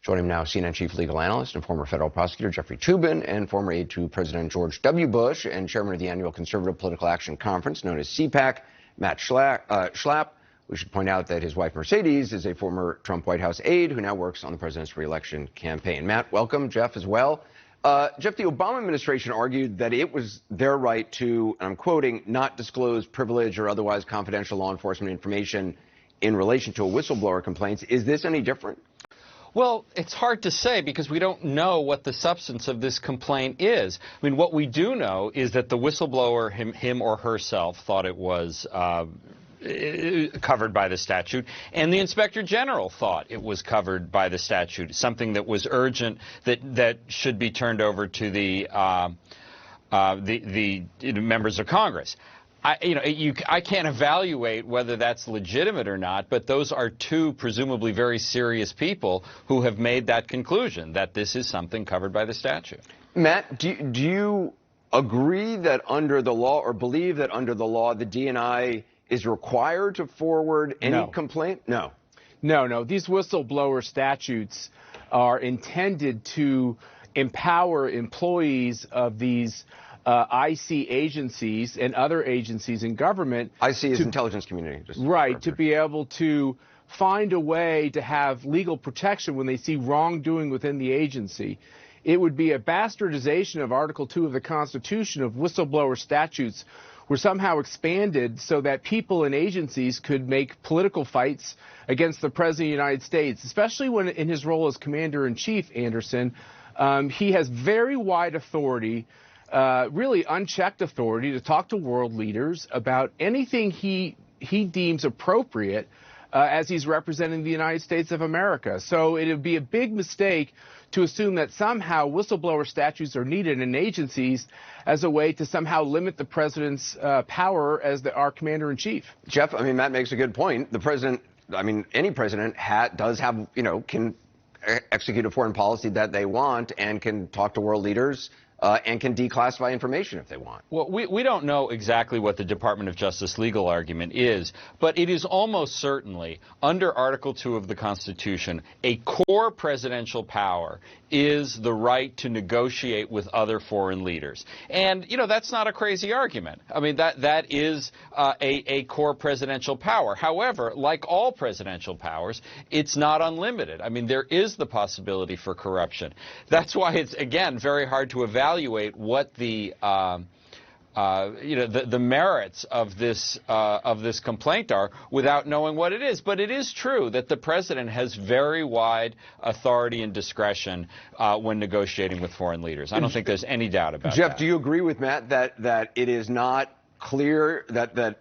Joining him now, CNN chief legal analyst and former federal prosecutor Jeffrey Toobin, and former aide to President George W. Bush and chairman of the annual Conservative Political Action Conference, known as CPAC, Matt Schlapp. We should point out that his wife, Mercedes, is a former Trump White House aide who now works on the president's reelection campaign. Matt, welcome. Jeff as well. Jeff, the Obama administration argued that it was their right to, and I'm quoting, not disclose privileged or otherwise confidential law enforcement information in relation to a whistleblower complaint. Is this any different? Well, it's hard to say because we don't know what the substance of this complaint is. I mean, what we do know is that the whistleblower, him or herself, thought it was covered by the statute, and the Inspector General thought it was covered by the statute, something that was urgent, that should be turned over to the members of Congress. I can't evaluate whether that's legitimate or not, but those are two presumably very serious people who have made that conclusion, that this is something covered by the statute. Matt, do you agree that under the law, or believe that under the law, the DNI is required to forward any complaint? No. No. These whistleblower statutes are intended to empower employees of these IC agencies and other agencies in government. IC is intelligence community. Right, to be able to find a way to have legal protection when they see wrongdoing within the agency. It would be a bastardization of Article 2 of the Constitution of whistleblower statutes were somehow expanded so that people and agencies could make political fights against the President of the United States, especially when in his role as Commander-in-Chief, Anderson. He has very wide authority, really unchecked authority, to talk to world leaders about anything he deems appropriate as he's representing the United States of America. So it would be a big mistake to assume that somehow whistleblower statutes are needed in agencies as a way to somehow limit the president's power as our commander-in-chief. Jeff, I mean, Matt makes a good point. The president, I mean, any president does have, can execute a foreign policy that they want and can talk to world leaders and can declassify information if they want. Well, we don't know exactly what the Department of Justice legal argument is, but it is almost certainly, under Article 2 of the Constitution, a core presidential power is the right to negotiate with other foreign leaders. And, that's not a crazy argument. I mean, that is a core presidential power. However, like all presidential powers, it's not unlimited. I mean, there is the possibility for corruption. That's why it's, again, very hard to evaluate what the merits of this complaint are without knowing what it is. But it is true that the president has very wide authority and discretion when negotiating with foreign leaders. I don't think there's any doubt about that. Jeff, do you agree with Matt that it is not clear that a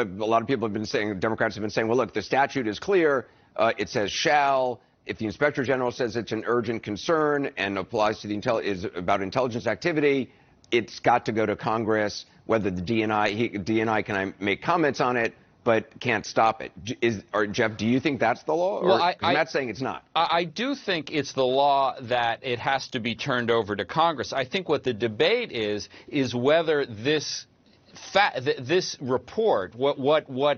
lot of people have been saying, Democrats have been saying, well, look, the statute is clear. It says shall. If the Inspector General says it's an urgent concern and applies to is about intelligence activity, it's got to go to Congress. Whether the DNI can make comments on it, but can't stop it. Jeff, do you think that's the law? Well, Matt's saying it's not. I do think it's the law that it has to be turned over to Congress. I think what the debate is whether this report, what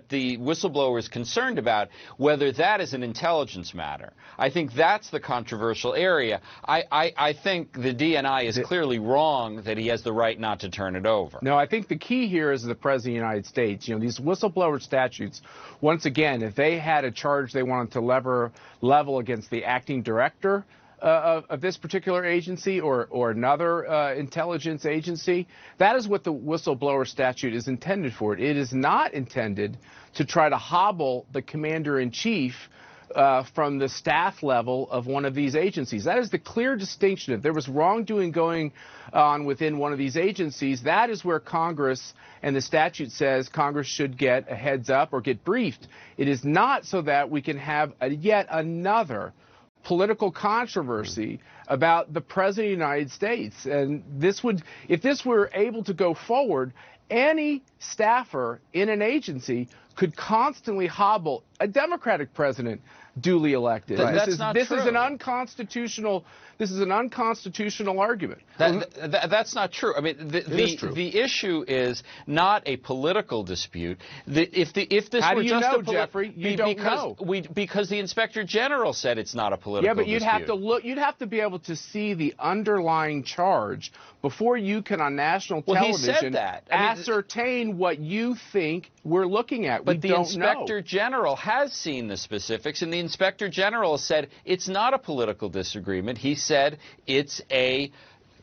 the whistleblower is concerned about, whether that is an intelligence matter. I think that's the controversial area. I think the DNI is clearly wrong that he has the right not to turn it over. No, I think the key here is the President of the United States. These whistleblower statutes, once again, if they had a charge they wanted to level against the acting director of this particular agency or another intelligence agency, that is what the whistleblower statute is intended for. It is not intended to try to hobble the commander-in-chief from the staff level of one of these agencies. That is the clear distinction. If there was wrongdoing going on within one of these agencies, that is where Congress and the statute says Congress should get a heads up or get briefed. It is not so that we can have yet another political controversy about the President of the United States. And if this were able to go forward, any staffer in an agency could constantly hobble a Democratic president duly elected. That's not true. This is an unconstitutional argument. That's not true. I mean, the issue is not a political dispute. If this How were do you just know, a Jeffrey? You don't know. Because the Inspector General said it's not a political dispute. Yeah, but you'd have to look. You'd have to be able to see the underlying charge before you can, on national television, he said that. ascertain what you think we're looking at. But the Inspector General has seen the specifics, and the Inspector General said it's not a political disagreement. He said it's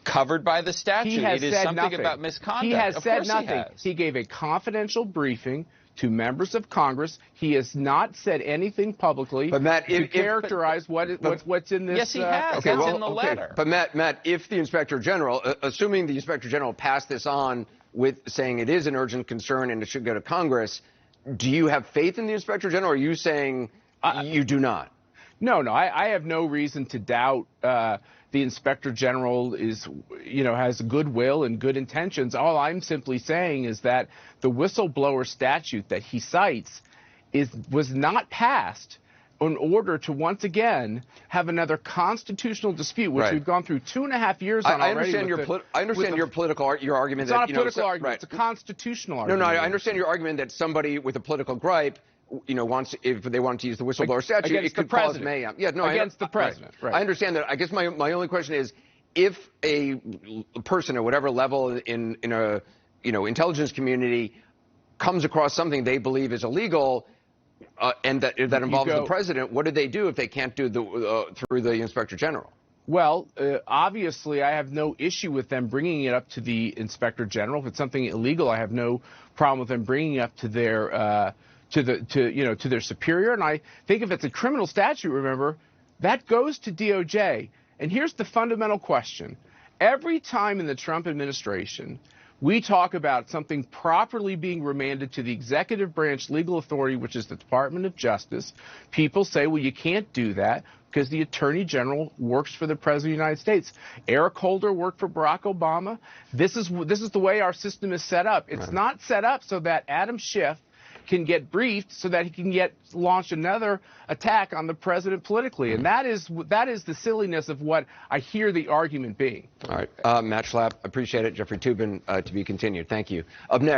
covered by the statute. It is something about misconduct. He has said nothing. He He gave a confidential briefing to members of Congress. He has not said anything publicly to characterize what's in this. Yes, he has. Okay, That's in the letter. But Matt, if the Inspector General, assuming the Inspector General passed this on with saying it is an urgent concern and it should go to Congress, do you have faith in the Inspector General, or are you saying you do not? No, I have no reason to doubt the Inspector General has goodwill and good intentions. All I'm simply saying is that the whistleblower statute that he cites was not passed in order to once again have another constitutional dispute, which we've gone through 2.5 years on already. I understand your argument. It's not a political argument. It's a constitutional argument. No, I understand your argument that somebody with a political gripe, if they want to use the whistleblower statute, it could cause mayhem. Yeah, no, against the president. Right. I understand that. I guess my only question is, if a person at whatever level in a intelligence community comes across something they believe is illegal, and that involves the president, what do they do if they can't do through the Inspector General? Well, obviously, I have no issue with them bringing it up to the Inspector General. If it's something illegal, I have no problem with them bringing it up to their to their superior. And I think if it's a criminal statute, remember, that goes to DOJ. And here's the fundamental question. Every time in the Trump administration we talk about something properly being remanded to the executive branch legal authority, which is the Department of Justice, people say, well, you can't do that because the Attorney General works for the President of the United States. Eric Holder worked for Barack Obama. This is the way our system is set up. It's not set up so that Adam Schiff can get briefed so that he can launch another attack on the president politically. And that is the silliness of what I hear the argument being. All right. Matt Schlapp, appreciate it. Jeffrey Toobin, to be continued. Thank you. Up next.